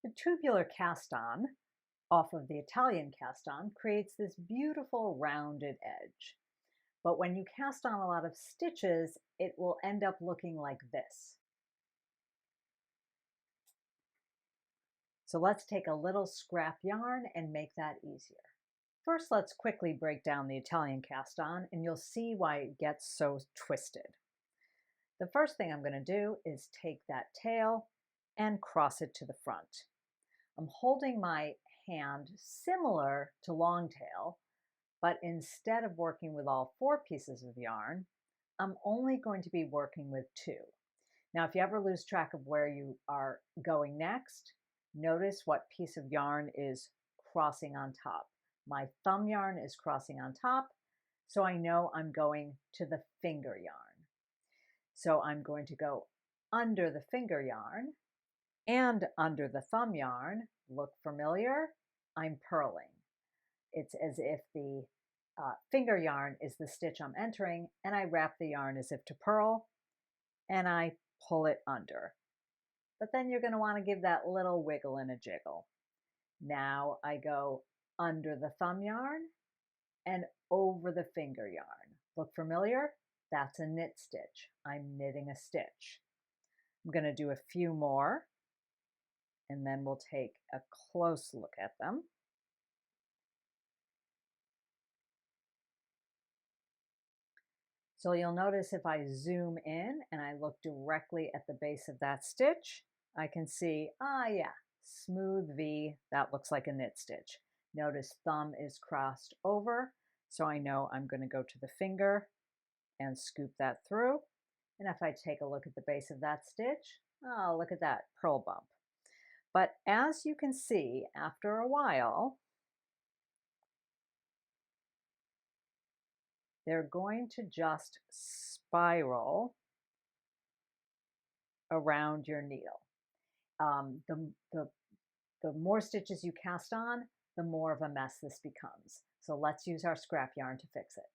The tubular cast-on off of the Italian cast-on creates this beautiful rounded edge. But when you cast on a lot of stitches, it will end up looking like this. So let's take a little scrap yarn and make that easier. First, let's quickly break down the Italian cast-on and you'll see why it gets so twisted. The first thing I'm going to do is take that tail and cross it to the front. I'm holding my hand similar to long tail, but instead of working with all 4 pieces of yarn, I'm only going to be working with 2. Now, if you ever lose track of where you are going next, notice what piece of yarn is crossing on top. My thumb yarn is crossing on top, so I know I'm going to the finger yarn. So I'm going to go under the finger yarn and under the thumb yarn. Look familiar? I'm purling. It's as if the finger yarn is the stitch I'm entering, and I wrap the yarn as if to purl, and I pull it under. But then you're going to want to give that little wiggle and a jiggle. Now I go under the thumb yarn and over the finger yarn. Look familiar? That's a knit stitch. I'm knitting a stitch. I'm going to do a few more, and then we'll take a close look at them. So you'll notice if I zoom in and I look directly at the base of that stitch, I can see, yeah, smooth V, that looks like a knit stitch. Notice thumb is crossed over, so I know I'm going to go to the finger and scoop that through. And if I take a look at the base of that stitch, oh, look at that purl bump. But as you can see, after a while, they're going to just spiral around your needle. The more stitches you cast on, the more of a mess this becomes. So let's use our scrap yarn to fix it.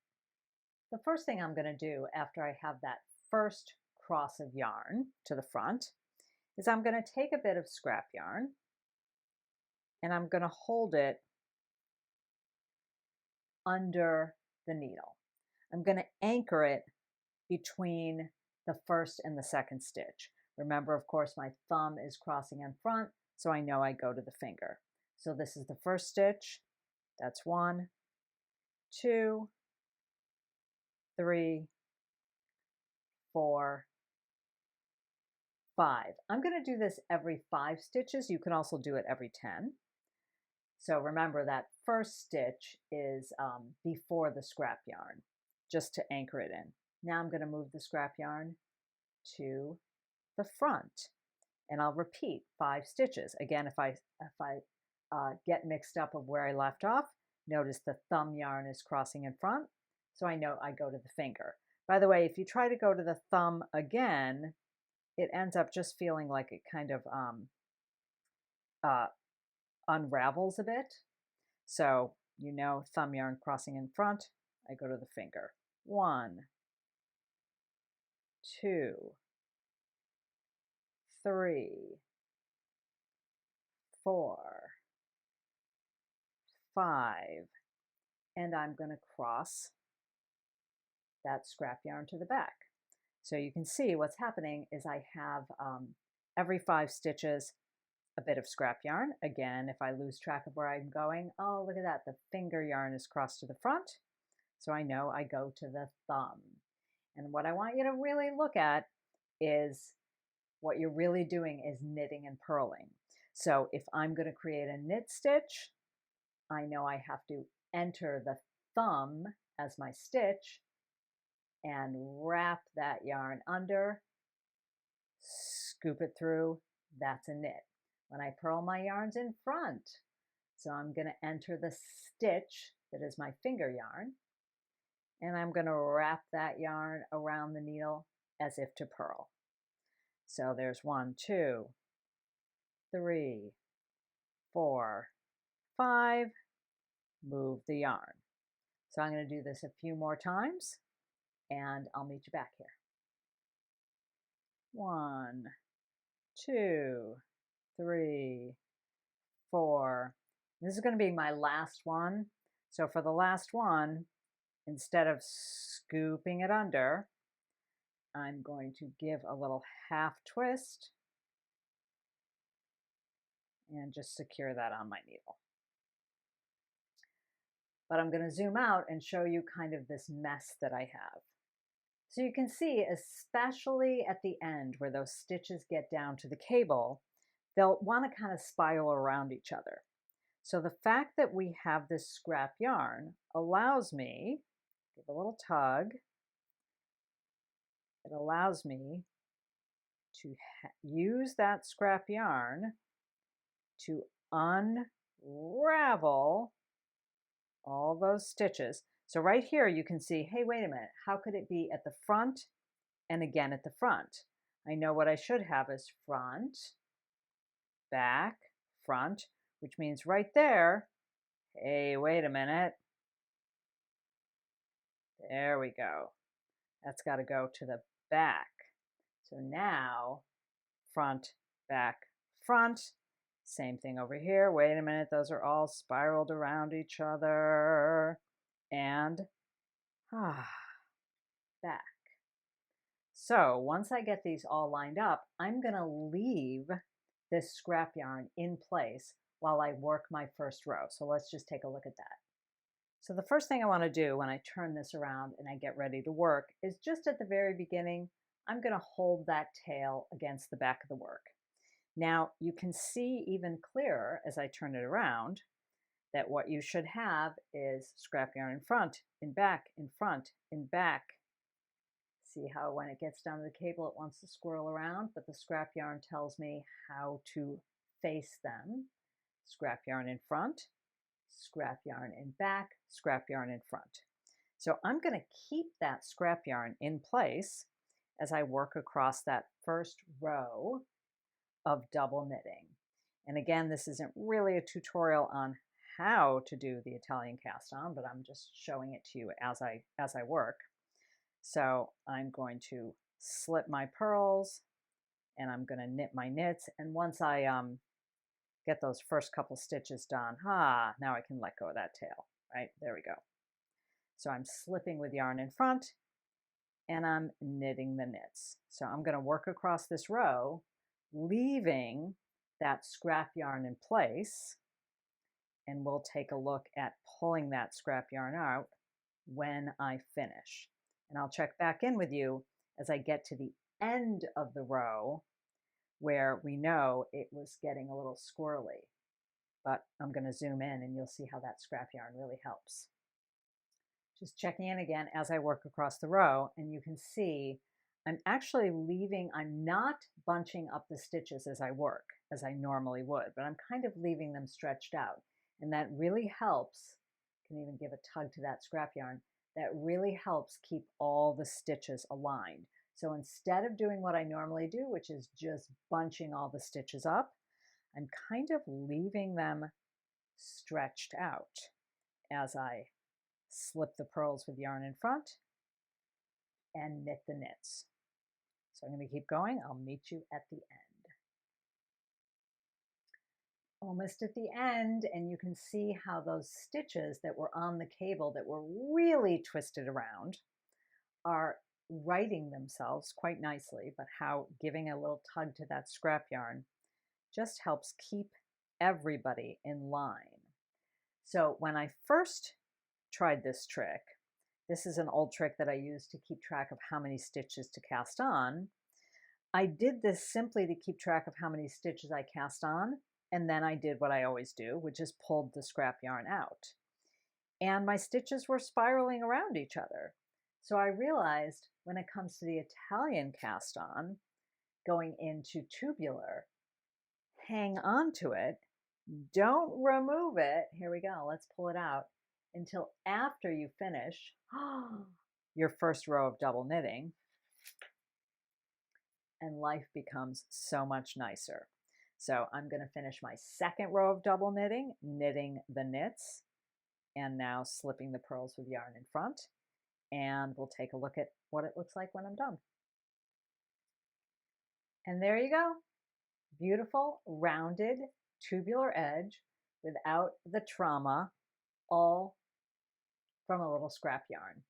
The first thing I'm going to do after I have that first cross of yarn to the front is I'm going to take a bit of scrap yarn and I'm going to hold it under the needle. I'm going to anchor it between the first and the second stitch. Remember, of course, my thumb is crossing in front, so I know I go to the finger. So this is the first stitch. That's 1, 2, 3, 4, 5. I'm going to do this every 5 stitches. You can also do it every 10. So remember that first stitch is before the scrap yarn, just to anchor it in. Now I'm going to move the scrap yarn to the front, and I'll repeat 5 stitches. Again, if I get mixed up of where I left off, notice the thumb yarn is crossing in front, so I know I go to the finger. By the way, if you try to go to the thumb again, it ends up just feeling like it kind of unravels a bit. So, you know, thumb yarn crossing in front, I go to the finger. 1, 2, 3, 4, 5, and I'm going to cross that scrap yarn to the back. So you can see what's happening is I have every 5 stitches a bit of scrap yarn. Again, if I lose track of where I'm going, oh, look at that, the finger yarn is crossed to the front, so I know I go to the thumb. And what I want you to really look at is what you're really doing is knitting and purling. So if I'm going to create a knit stitch, I know I have to enter the thumb as my stitch and wrap that yarn under, scoop it through, that's a knit. When I purl, my yarn's in front. So I'm going to enter the stitch that is my finger yarn, and I'm going to wrap that yarn around the needle as if to purl. So there's 1, 2, 3, 4, 5, move the yarn. So I'm going to do this a few more times, and I'll meet you back here. 1, 2, 3, 4. This is going to be my last one. So for the last one, instead of scooping it under, I'm going to give a little half twist and just secure that on my needle. But I'm going to zoom out and show you kind of this mess that I have. So you can see, especially at the end where those stitches get down to the cable, they'll want to kind of spiral around each other. So the fact that we have this scrap yarn allows me, give a little tug, it allows me to use that scrap yarn to unravel all those stitches. So right here you can see, hey, wait a minute, how could it be at the front and again at the front? I know what I should have is front, back, front, which means right there, hey, wait a minute. There we go. That's got to go to the back. So now front, back, front. Same thing over here. Wait a minute, those are all spiraled around each other. And back. So once I get these all lined up, I'm going to leave this scrap yarn in place while I work my first row. So let's just take a look at that. So the first thing I want to do when I turn this around and I get ready to work is just at the very beginning, I'm going to hold that tail against the back of the work. Now you can see even clearer as I turn it around that what you should have is scrap yarn in front, in back, in front, in back. See how when it gets down to the cable it wants to swirl around, but the scrap yarn tells me how to face them. Scrap yarn in front, scrap yarn in back, scrap yarn in front. So I'm going to keep that scrap yarn in place as I work across that first row of double knitting. And again, this isn't really a tutorial on how to do the Italian cast on, but I'm just showing it to you as I work. So I'm going to slip my purls and I'm going to knit my knits. And once I get those first couple stitches done, now I can let go of that tail, right? There we go. So I'm slipping with yarn in front and I'm knitting the knits. So I'm going to work across this row, leaving that scrap yarn in place, and we'll take a look at pulling that scrap yarn out when I finish. And I'll check back in with you as I get to the end of the row where we know it was getting a little squirrely. But I'm going to zoom in and you'll see how that scrap yarn really helps. Just checking in again as I work across the row, and you can see I'm actually leaving, I'm not bunching up the stitches as I work, as I normally would, but I'm kind of leaving them stretched out. And that really helps, you can even give a tug to that scrap yarn, that really helps keep all the stitches aligned. So instead of doing what I normally do, which is just bunching all the stitches up, I'm kind of leaving them stretched out as I slip the purls with yarn in front and knit the knits. So I'm going to keep going. I'll meet you at the end. Almost at the end, and you can see how those stitches that were on the cable that were really twisted around are righting themselves quite nicely, but how giving a little tug to that scrap yarn just helps keep everybody in line. So when I first tried this trick, this is an old trick that I use to keep track of how many stitches to cast on. I did this simply to keep track of how many stitches I cast on, and then I did what I always do, which is pulled the scrap yarn out. And my stitches were spiraling around each other. So I realized when it comes to the Italian cast on, going into tubular, hang on to it, don't remove it. Here we go, let's pull it out until after you finish your first row of double knitting, and life becomes so much nicer. So I'm going to finish my second row of double knitting, knitting the knits, and now slipping the purls with yarn in front, and we'll take a look at what it looks like when I'm done. And there you go. Beautiful, rounded tubular edge without the trauma, all from a little scrap yarn.